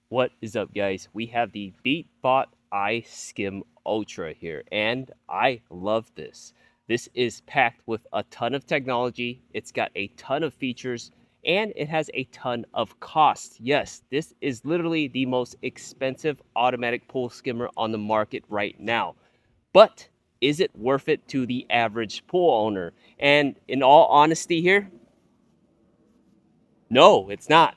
What is up, guys? We have the Beatbot iSkim Ultra here, and I love this. This is packed with a ton of technology, it's got a ton of features, and it has a ton of cost. Yes, this is literally the most expensive automatic pool skimmer on the market right now. But is it worth it to the average pool owner? And in all honesty here, no, it's not.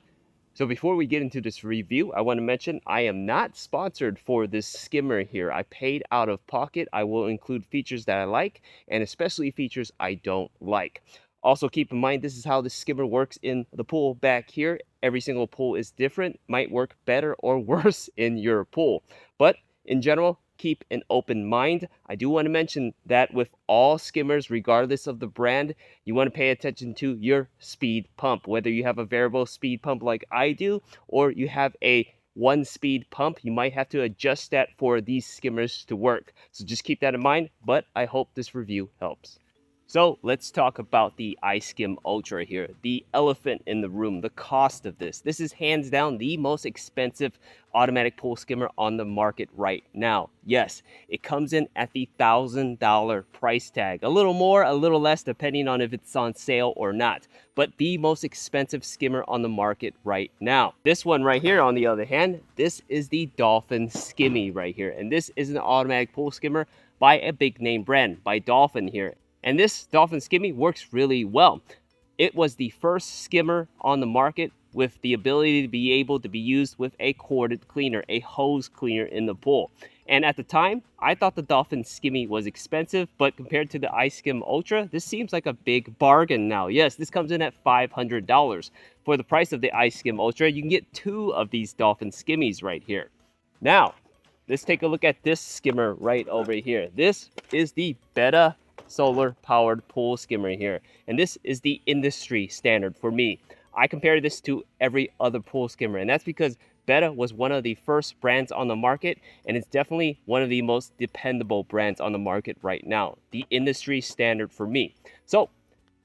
So before we get into this review, I want to mention I am not sponsored for this skimmer here. I paid out of pocket. I will include features that I like and especially features I don't like. Also keep in mind this is how the skimmer works in the pool back here. Every single pool is different, might work better or worse in your pool. But in general, keep an open mind. I do want to mention that with all skimmers, regardless of the brand, you want to pay attention to your speed pump, whether you have a variable speed pump like I do, or you have a one speed pump. You might have to adjust that for these skimmers to work. So just keep that in mind, but I hope this review helps. So let's talk about the iSkim Ultra here. The elephant in the room, the cost of this. This is hands down the most expensive automatic pool skimmer on the market right now. Yes, it comes in at the $1,000 price tag. A little more, a little less, depending on if it's on sale or not. But the most expensive skimmer on the market right now. This one right here, on the other hand, this is the Dolphin Skimmy right here. And this is an automatic pool skimmer by a big name brand, by Dolphin here. And this Dolphin Skimmy works really well. It was the first skimmer on the market with the ability to be able to be used with a corded cleaner, a hose cleaner in the pool. And at the time, I thought the Dolphin Skimmy was expensive, but compared to the iSkim Ultra, this seems like a big bargain now. Yes, this comes in at $500. For the price of the iSkim Ultra, you can get two of these Dolphin Skimmies right here. Now, let's take a look at this skimmer right over here. This is the Beta solar powered pool skimmer here, and this is the industry standard for me. I compare this to every other pool skimmer, and that's because Beta was one of the first brands on the market, and it's definitely one of the most dependable brands on the market right now. The industry standard for me. So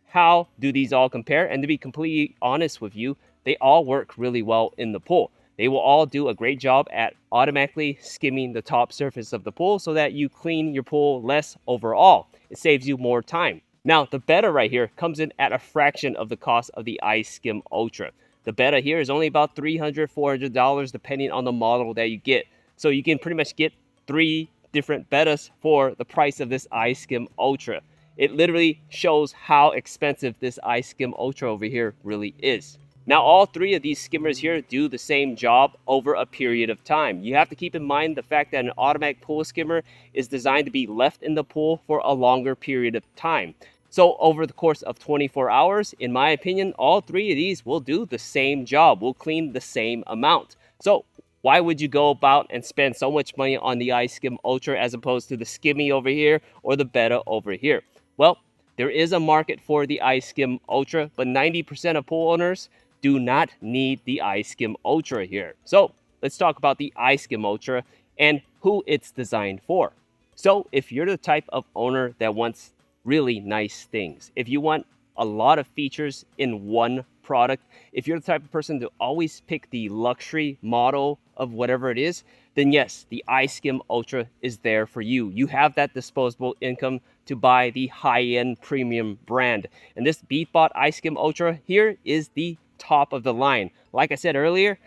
how do these all compare? And to be completely honest with you, they all work really well in the pool. They will all do a great job at automatically skimming the top surface of the pool so that you clean your pool less overall. It saves you more time. Now, the Beta right here comes in at a fraction of the cost of the iSkim Ultra. The Beta here is only about $300, $400 depending on the model that you get. So you can pretty much get three different Betas for the price of this iSkim Ultra. It literally shows how expensive this iSkim Ultra over here really is. Now, all three of these skimmers here do the same job over a period of time. You have to keep in mind the fact that an automatic pool skimmer is designed to be left in the pool for a longer period of time. So over the course of 24 hours, in my opinion, all three of these will do the same job, will clean the same amount. So why would you go about and spend so much money on the iSkim Ultra as opposed to the Skimmy over here or the Beta over here? Well, there is a market for the iSkim Ultra, but 90% of pool owners do not need the iSkim Ultra here. So let's talk about the iSkim Ultra and who it's designed for. So if you're the type of owner that wants really nice things, if you want a lot of features in one product, if you're the type of person to always pick the luxury model of whatever it is, then yes, the iSkim Ultra is there for you. You have that disposable income to buy the high-end premium brand. And this Beatbot iSkim Ultra here is the top of the line. Like I said earlier,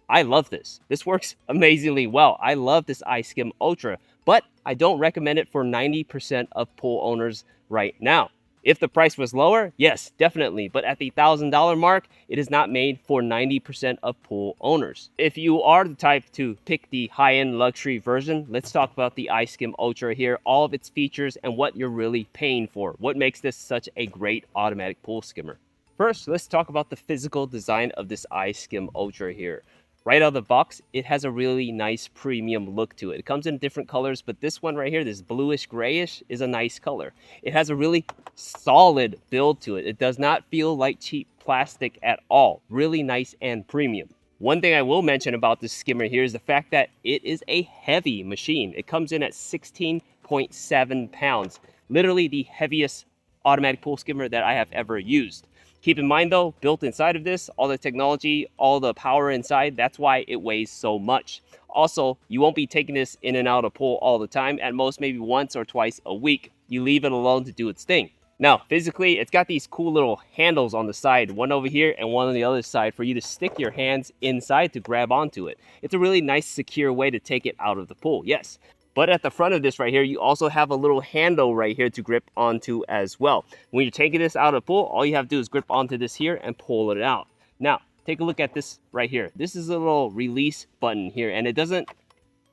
I love this. This works amazingly well. I love this iSkim Ultra, but I don't recommend it for 90% of pool owners right now. If the price was lower, yes, definitely. But at the $1,000 mark, it is not made for 90% of pool owners. If you are the type to pick the high-end luxury version, let's talk about the iSkim Ultra here, all of its features and what you're really paying for. What makes this such a great automatic pool skimmer? First, let's talk about the physical design of this iSkim Ultra here. Right out of the box, it has a really nice premium look to it. It comes in different colors, but this one right here, this bluish grayish, is a nice color. It has a really solid build to it. It does not feel like cheap plastic at all. Really nice and premium. One thing I will mention about this skimmer here is the fact that it is a heavy machine. It comes in at 16.7 pounds. Literally the heaviest automatic pool skimmer that I have ever used. Keep in mind though, built inside of this, all the technology, all the power inside, that's why it weighs so much. Also, you won't be taking this in and out of pool all the time, at most maybe once or twice a week. You leave it alone to do its thing. Now, physically, it's got these cool little handles on the side, one over here and one on the other side for you to stick your hands inside to grab onto it. It's a really nice, secure way to take it out of the pool, yes. But at the front of this right here, you also have a little handle right here to grip onto as well. When you're taking this out of the pool, all you have to do is grip onto this here and pull it out. Now, take a look at this right here. This is a little release button here, and it doesn't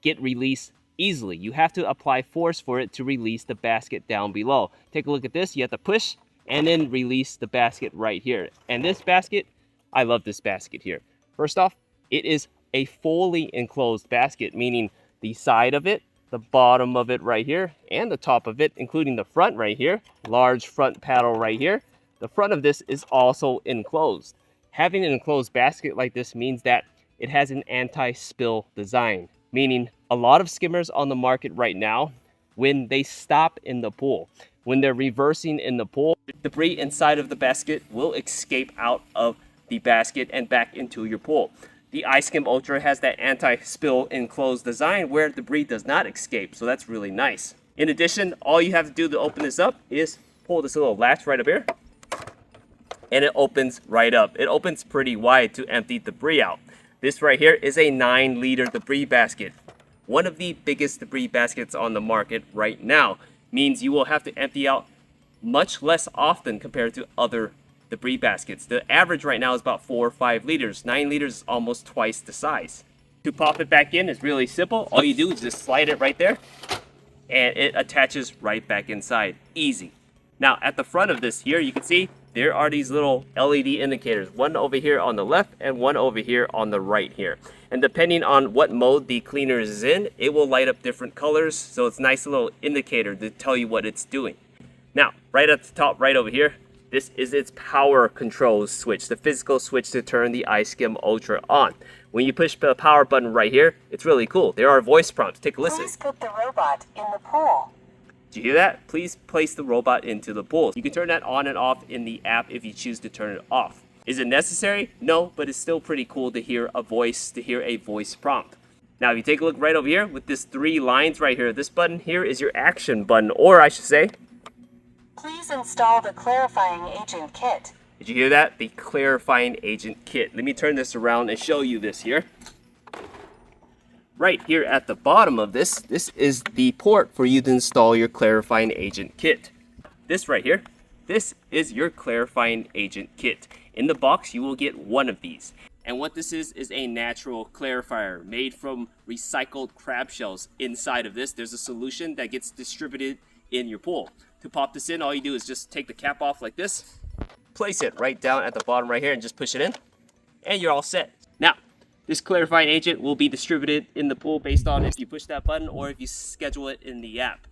get released easily. You have to apply force for it to release the basket down below. Take a look at this. You have to push and then release the basket right here. And this basket, I love this basket here. First off, it is a fully enclosed basket, meaning the side of it, the bottom of it right here, and the top of it, including the front right here, large front paddle right here. The front of this is also enclosed. Having an enclosed basket like this means that it has an anti-spill design, meaning a lot of skimmers on the market right now, when they stop in the pool, when they're reversing in the pool, debris inside of the basket will escape out of the basket and back into your pool. The iSkim Ultra has that anti-spill enclosed design where debris does not escape, so that's really nice. In addition, all you have to do to open this up is pull this little latch right up here, and it opens right up. It opens pretty wide to empty debris out. This right here is a 9-liter debris basket. One of the biggest debris baskets on the market right now, means you will have to empty out much less often compared to other debris baskets. The average right now is about 4 or 5 liters. 9 liters is almost twice the size. To pop it back in is really simple. All you do is just slide it right there and it attaches right back inside. Easy. Now at the front of this here, you can see there are these little LED indicators, one over here on the left and one over here on the right here. And depending on what mode the cleaner is in, it will light up different colors. So it's a nice little indicator to tell you what it's doing. Now, right at the top right over here, this is its power control switch, the physical switch to turn the iSkim Ultra on. When you push the power button right here, it's really cool. There are voice prompts. Take a listen. Please put the robot in the pool. Did you hear that? Please place the robot into the pool. You can turn that on and off in the app if you choose to turn it off. Is it necessary? No, but it's still pretty cool to hear a voice prompt. Now, if you take a look right over here with this 3 lines right here, this button here is your action button, or I should say, Please install the clarifying agent kit. did you hear that? The clarifying agent kit. Let me turn this around and show you this here. Right here at the bottom of this is the port for you to install your clarifying agent kit. This right here, this is your clarifying agent kit. In the box, you will get one of these. And what this is a natural clarifier made from recycled crab shells. Inside of this, there's a solution that gets distributed in your pool. To pop this in, all you do is just take the cap off like this, place it right down at the bottom right here and just push it in, and you're all set. Now, this clarifying agent will be distributed in the pool based on if you push that button or if you schedule it in the app.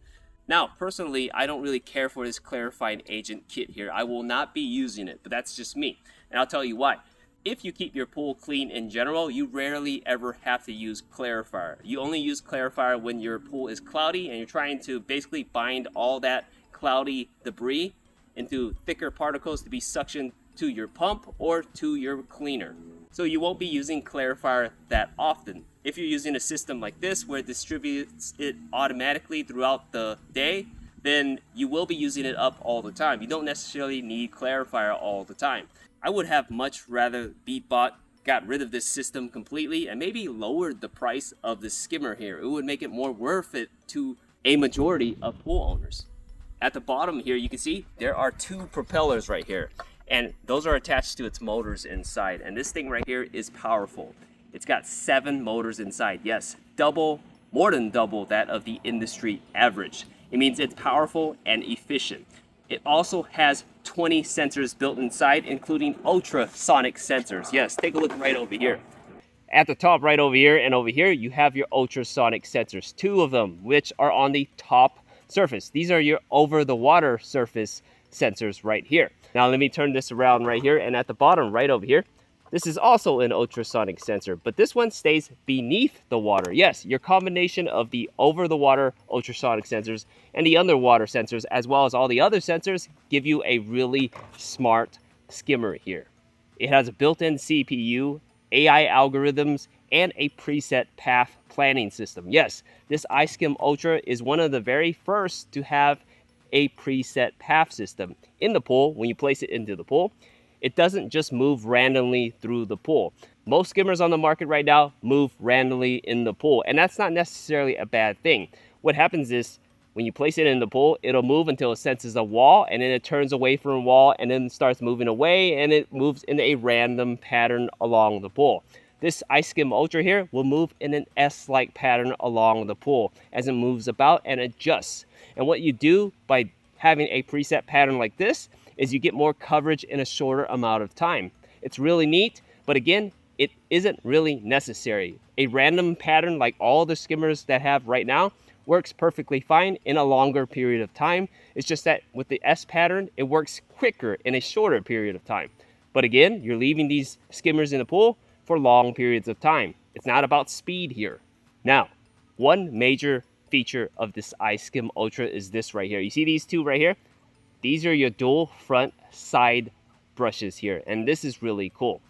Now, personally, I don't really care for this clarifying agent kit here. I will not be using it, but that's just me. And I'll tell you why. If you keep your pool clean in general, you rarely ever have to use clarifier. You only use clarifier when your pool is cloudy and you're trying to basically bind all that cloudy debris into thicker particles to be suctioned to your pump or to your cleaner. So you won't be using clarifier that often. If you're using a system like this where it distributes it automatically throughout the day, then you will be using it up all the time. You don't necessarily need clarifier all the time. I would have much rather Beatbot got rid of this system completely and maybe lowered the price of the skimmer here. It would make it more worth it to a majority of pool owners. At the bottom here, you can see there are 2 propellers right here, and those are attached to its motors inside. And this thing right here is powerful. It's got 7 motors inside. Yes, more than double that of the industry average. It means it's powerful and efficient. It also has 20 sensors built inside, including ultrasonic sensors. Yes, take a look right over here. At the top right over here and over here, you have your ultrasonic sensors, 2 of them, which are on the top surface. These are your over-the-water surface sensors right here. Now let me turn this around right here, and at the bottom right over here, this is also an ultrasonic sensor, but this one stays beneath the water. Yes, your combination of the over-the-water ultrasonic sensors and the underwater sensors, as well as all the other sensors, give you a really smart skimmer here. It has a built-in CPU, AI algorithms, and a preset path planning system. Yes, this iSkim Ultra is one of the very first to have a preset path system in the pool. When you place it into the pool, it doesn't just move randomly through the pool. Most skimmers on the market right now move randomly in the pool, and that's not necessarily a bad thing. What happens is when you place it in the pool, it'll move until it senses a wall, and then it turns away from a wall, and then starts moving away, and it moves in a random pattern along the pool. This iSkim Ultra here will move in an S-like pattern along the pool as it moves about and adjusts. And what you do by having a preset pattern like this is you get more coverage in a shorter amount of time. It's really neat, but again, it isn't really necessary. A random pattern like all the skimmers that have right now works perfectly fine in a longer period of time. It's just that with the S pattern, it works quicker in a shorter period of time. But again, you're leaving these skimmers in the pool for long periods of time. It's not about speed here. Now, one major feature of this iSkim Ultra is this right here. You see these two right here? These are your dual front side brushes here, and this is really cool.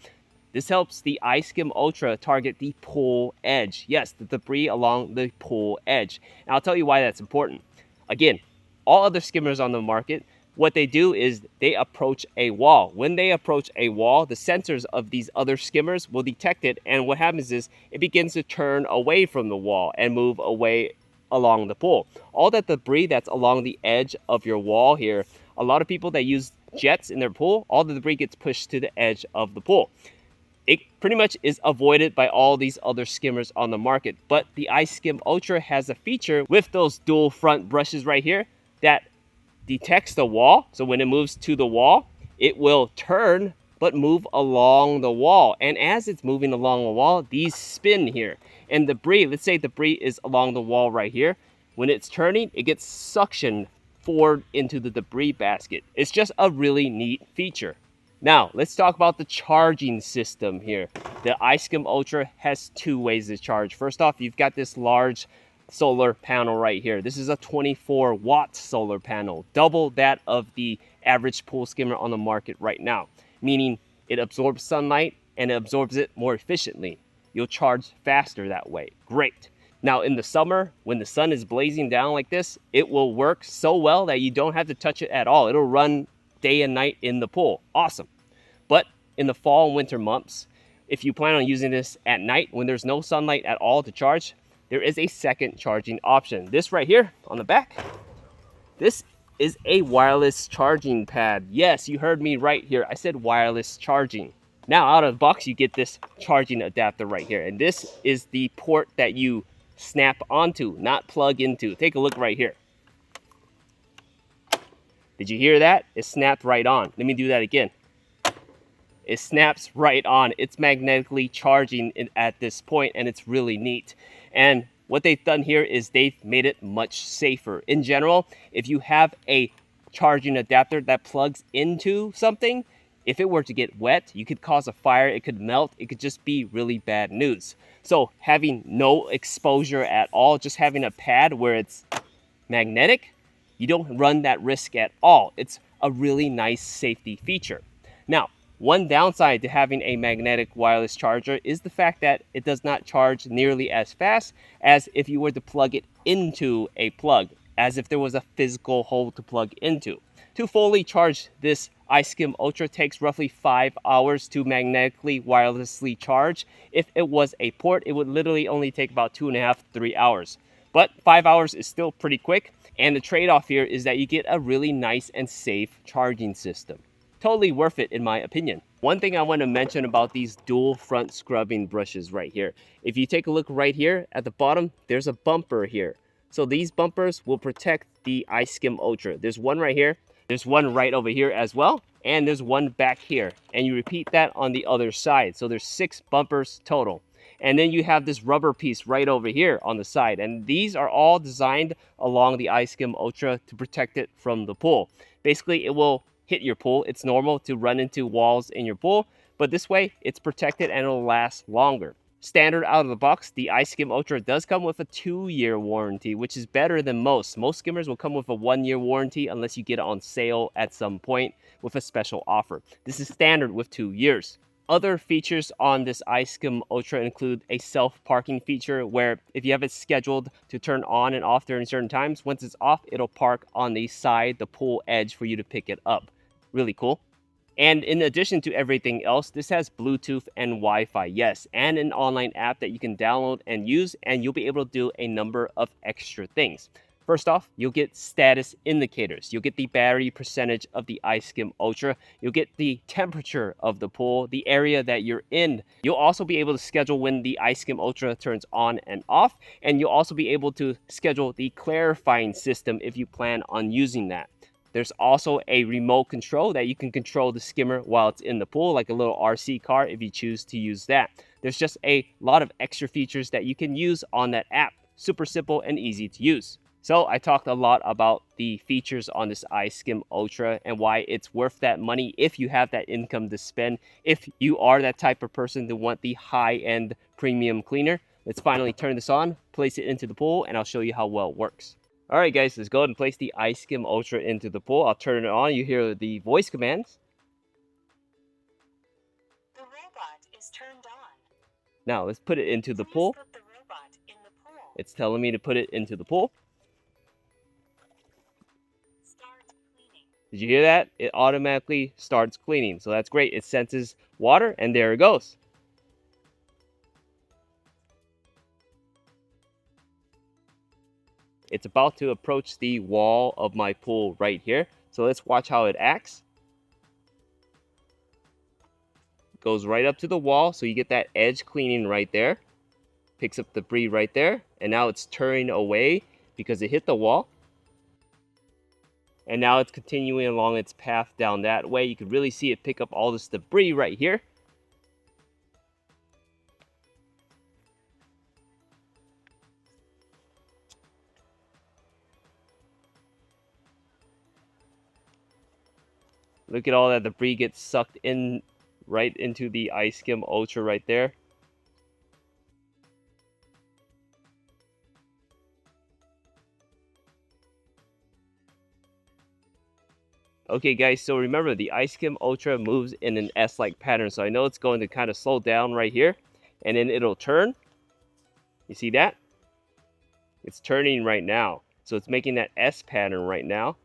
This helps the iSkim Ultra target the pool edge. Yes, the debris along the pool edge. And I'll tell you why that's important. Again, all other skimmers on the market, what they do is they approach a wall. When they approach a wall, the sensors of these other skimmers will detect it, and what happens is it begins to turn away from the wall and move away along the pool. All that debris that's along the edge of your wall here, a lot of people that use jets in their pool, all the debris gets pushed to the edge of the pool. It pretty much is avoided by all these other skimmers on the market. But the iSkim Ultra has a feature with those dual front brushes right here that detects the wall. So when it moves to the wall, it will turn but move along the wall. And as it's moving along the wall, these spin here. And debris, let's say debris is along the wall right here. When it's turning, it gets suctioned forward into the debris basket. It's just a really neat feature. Now, let's talk about the charging system here. The iSkim Ultra has two ways to charge. First off, you've got this large solar panel right here. This is a 24-watt solar panel, double that of the average pool skimmer on the market right now, meaning it absorbs sunlight and it absorbs it more efficiently. You'll charge faster that way. Great. Now, in the summer, when the sun is blazing down like this, it will work so well that you don't have to touch it at all. It'll run day and night in the pool. Awesome. But in the fall and winter months, if you plan on using this at night when there's no sunlight at all to charge, there is a second charging option. This right here on the back, this is a wireless charging pad. Yes, you heard me right here. I said wireless charging. Now out of the box, you get this charging adapter right here. And this is the port that you snap onto, not plug into. Take a look right here. Did you hear that? It snapped right on. Let me do that again. It snaps right on. It's magnetically charging at this point, and it's really neat. And what they've done here is they've made it much safer. In general, if you have a charging adapter that plugs into something, if it were to get wet, you could cause a fire, it could melt, it could just be really bad news. So having no exposure at all, just having a pad where it's magnetic, you don't run that risk at all. It's a really nice safety feature. Now, one downside to having a magnetic wireless charger is the fact that it does not charge nearly as fast as if you were to plug it into a plug, as if there was a physical hole to plug into. To fully charge this iSkim Ultra takes roughly 5 hours to magnetically wirelessly charge. If it was a port, it would literally only take about 2.5 to 3 hours. But 5 hours is still pretty quick. And the trade-off here is that you get a really nice and safe charging system. Totally worth it in my opinion. One thing I want to mention about these dual front scrubbing brushes right here. If you take a look right here at the bottom, there's a bumper here. So these bumpers will protect the iSkim Ultra. There's one right here. There's one right over here as well. And there's one back here. And you repeat that on the other side. So there's 6 bumpers total. And then you have this rubber piece right over here on the side. And these are all designed along the iSkim Ultra to protect it from the pool. Basically, it will hit your pool. It's normal to run into walls in your pool, but this way it's protected and it'll last longer. Standard out of the box, the iSkim Ultra does come with a 2-year warranty, which is better than most. Most skimmers will come with a 1-year warranty unless you get it on sale at some point with a special offer. This is standard with 2 years. Other features on this iSkim Ultra include a self-parking feature where if you have it scheduled to turn on and off during certain times, once it's off, it'll park on the side, the pool edge for you to pick it up. Really cool. And in addition to everything else, this has Bluetooth and Wi-Fi, yes, and an online app that you can download and use, and you'll be able to do a number of extra things. First off, you'll get status indicators. You'll get the battery percentage of the iSkim Ultra. You'll get the temperature of the pool, the area that you're in. You'll also be able to schedule when the iSkim Ultra turns on and off, and you'll also be able to schedule the clarifying system if you plan on using that. There's also a remote control that you can control the skimmer while it's in the pool, like a little RC car if you choose to use that. There's just a lot of extra features that you can use on that app. Super simple and easy to use. So I talked a lot about the features on this iSkim Ultra and why it's worth that money if you have that income to spend. If you are that type of person to want the high-end premium cleaner, let's finally turn this on, place it into the pool, and I'll show you how well it works. Alright guys, let's go ahead and place the iSkim Ultra into the pool. I'll turn it on. You hear the voice commands. The robot is turned on. Now let's put it into the Please pool. put the robot in the pool. It's telling me to put it into the pool. Start cleaning. Did you hear that? It automatically starts cleaning. So that's great. It senses water and there it goes. It's about to approach the wall of my pool right here. So let's watch how it acts. Goes right up to the wall, so you get that edge cleaning right there. Picks up debris right there, and now it's turning away because it hit the wall. And now it's continuing along its path down that way. You can really see it pick up all this debris right here. Look at all that debris gets sucked in right into the iSkim Ultra right there. Okay guys, so remember the iSkim Ultra moves in an S-like pattern, so I know it's going to kind of slow down right here, and then it'll turn. You see that? It's turning right now, so it's making that S pattern right now.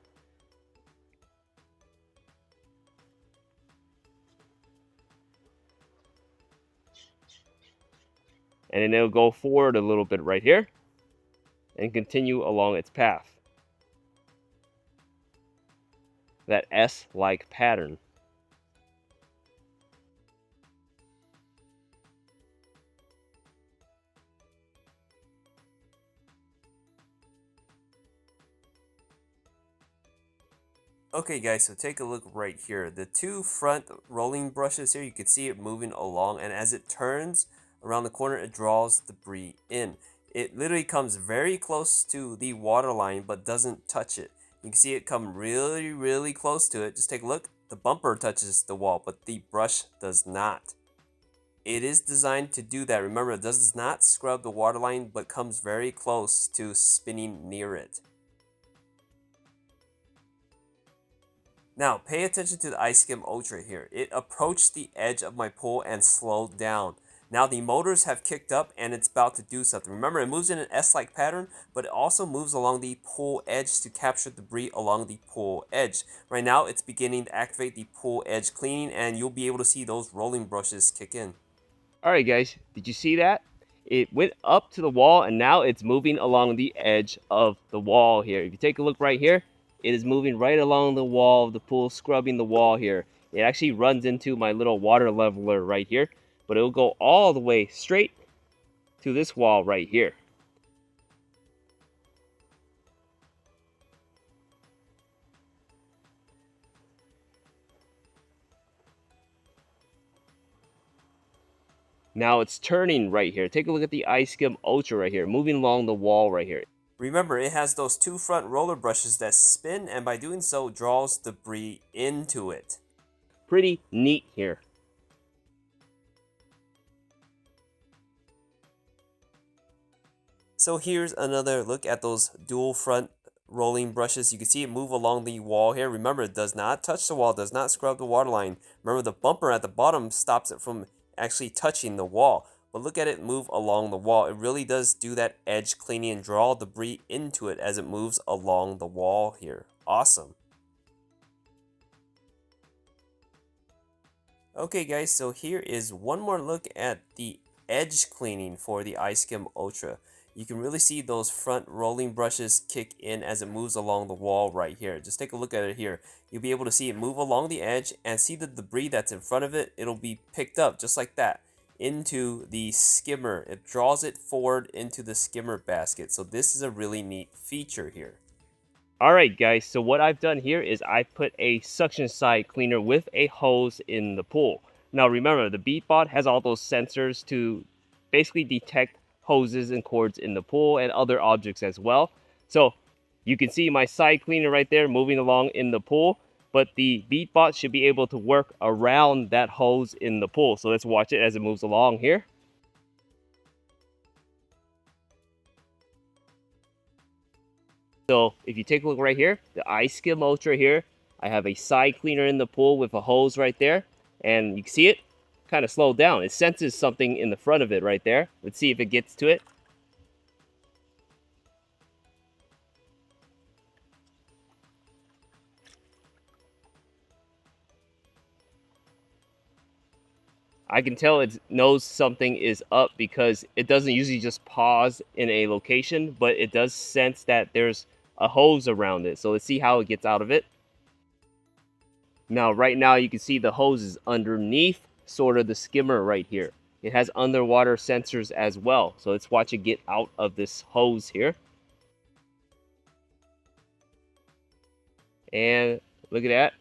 And then it'll go forward a little bit right here and continue along its path. That S-like pattern. Okay guys, so take a look right here. The two front rolling brushes here, you can see it moving along, and as it turns around the corner, it draws debris in. It literally comes very close to the water line, but doesn't touch it. You can see it come really, really close to it. Just take a look. The bumper touches the wall, but the brush does not. It is designed to do that. Remember, it does not scrub the water line, but comes very close to spinning near it. Now, pay attention to the iSkim Ultra here. It approached the edge of my pool and slowed down. Now the motors have kicked up and it's about to do something. Remember, it moves in an S-like pattern, but it also moves along the pool edge to capture debris along the pool edge. Right now, it's beginning to activate the pool edge cleaning, and you'll be able to see those rolling brushes kick in. Alright guys, did you see that? It went up to the wall and now it's moving along the edge of the wall here. If you take a look right here, it is moving right along the wall of the pool, scrubbing the wall here. It actually runs into my little water leveler right here, but it'll go all the way straight to this wall right here. Now it's turning right here. Take a look at the iSkim Ultra right here, moving along the wall right here. Remember, it has those two front roller brushes that spin, and by doing so, draws debris into it. Pretty neat here. So here's another look at those dual front rolling brushes. You can see it move along the wall here. Remember, it does not touch the wall, does not scrub the waterline. Remember, the bumper at the bottom stops it from actually touching the wall. But look at it move along the wall. It really does do that edge cleaning and draw debris into it as it moves along the wall here. Awesome. Okay guys, so here is one more look at the edge cleaning for the iSkim Ultra. You can really see those front rolling brushes kick in as it moves along the wall right here. Just take a look at it here. You'll be able to see it move along the edge and see the debris that's in front of it. It'll be picked up just like that into the skimmer. It draws it forward into the skimmer basket. So this is a really neat feature here. Alright guys, so what I've done here is I put a suction side cleaner with a hose in the pool. Now remember, the Beatbot has all those sensors to basically detect hoses and cords in the pool and other objects as well. So you can see my side cleaner right there moving along in the pool, but the Beatbot should be able to work around that hose in the pool. So let's watch it as it moves along here. So if you take a look right here, the iSkim Ultra here, I have a side cleaner in the pool with a hose right there, and you can see it kind of slowed down. It senses something in the front of it right there. Let's see if it gets to it. I can tell it knows something is up because it doesn't usually just pause in a location, but it does sense that there's a hose around it. So let's see how it gets out of it. Now, right now you can see the hose is underneath sort of the skimmer right here. It has underwater sensors as well. So let's watch it get out of this hose here. And look at that.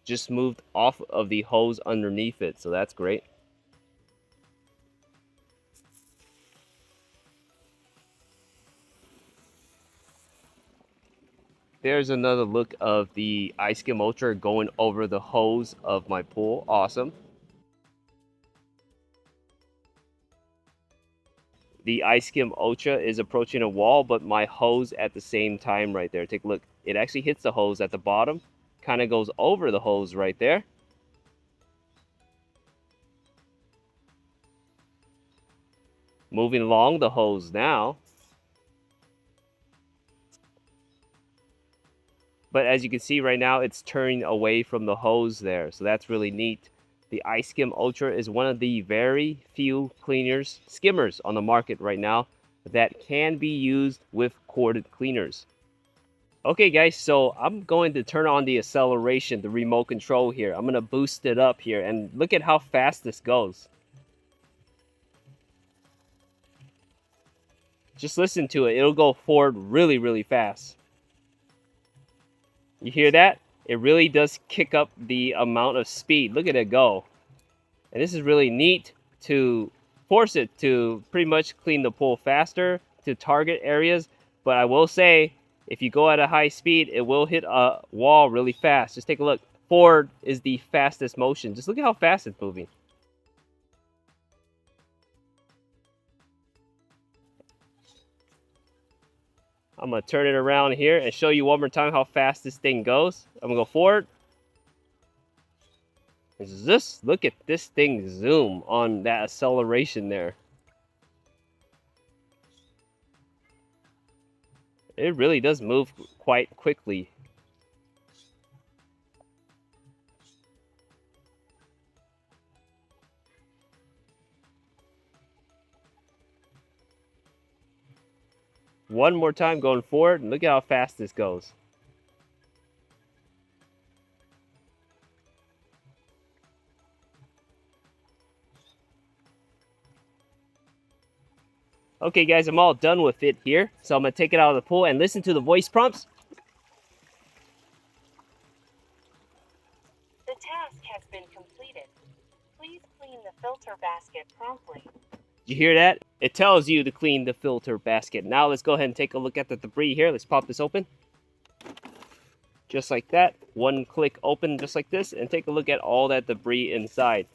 Just moved off of the hose underneath it. So that's great. There's another look of the iSkim Ultra going over the hose of my pool. Awesome. The iSkim Ultra is approaching a wall, but my hose at the same time right there. Take a look. It actually hits the hose at the bottom, kind of goes over the hose right there. Moving along the hose now. But as you can see right now, it's turning away from the hose there. So that's really neat. The iSkim Ultra is one of the very few cleaners, skimmers on the market right now that can be used with corded cleaners. Okay guys, so I'm going to turn on the acceleration, the remote control here. I'm going to boost it up here and look at how fast this goes. Just listen to it. It'll go forward really, really fast. You hear that? It really does kick up the amount of speed. Look at it go. And this is really neat to force it to pretty much clean the pool faster to target areas. But I will say, if you go at a high speed, it will hit a wall really fast. Just take a look. Forward is the fastest motion. Just look at how fast it's moving. I'm going to turn it around here and show you one more time how fast this thing goes. I'm going to go forward. Just look at this thing zoom on that acceleration there. It really does move quite quickly. One more time going forward, and look at how fast this goes. Okay guys, I'm all done with it here. So I'm going to take it out of the pool and listen to the voice prompts. The task has been completed. Please clean the filter basket promptly. You hear that? It tells you to clean the filter basket. Now let's go ahead and take a look at the debris here. Let's pop this open. Just like that. One click open just like this, and take a look at all that debris inside.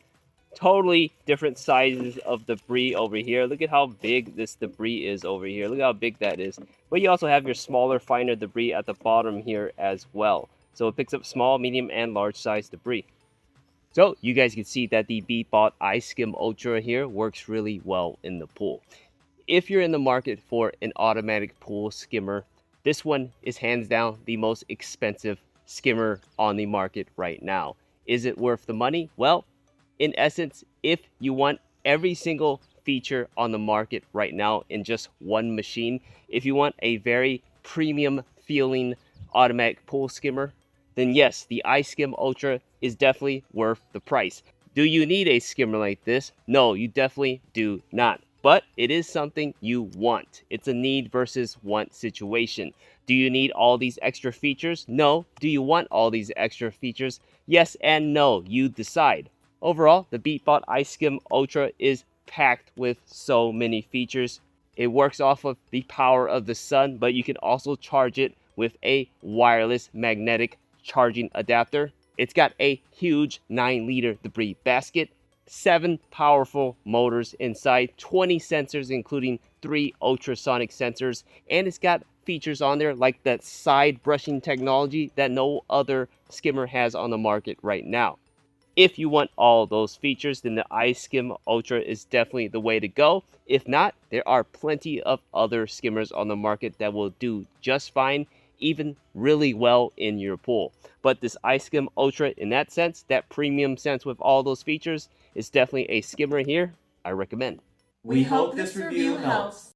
Totally different sizes of debris over here. Look at how big this debris is over here. Look how big that is. But you also have your smaller, finer debris at the bottom here as well. So it picks up small, medium, and large size debris. So you guys can see that the Beatbot iSkim Ultra here works really well in the pool. If you're in the market for an automatic pool skimmer, this one is hands down the most expensive skimmer on the market right now. Is it worth the money? Well, in essence, if you want every single feature on the market right now in just one machine, if you want a very premium feeling automatic pool skimmer, then yes, the iSkim Ultra is definitely worth the price. Do you need a skimmer like this? No, you definitely do not. But it is something you want. It's a need versus want situation. Do you need all these extra features? No. Do you want all these extra features? Yes and no. You decide. Overall, the Beatbot iSkim Ultra is packed with so many features. It works off of the power of the sun, but you can also charge it with a wireless magnetic charging adapter. It's got a huge 9-liter debris basket, 7 powerful motors inside, 20 sensors including 3 ultrasonic sensors, and it's got features on there like that side brushing technology that no other skimmer has on the market right now. If you want all those features, then the iSkim Ultra is definitely the way to go. If not, there are plenty of other skimmers on the market that will do just fine, even really well in your pool. But this iSkim Ultra, in that sense, that premium sense with all those features, is definitely a skimmer here I recommend. We hope this review helps.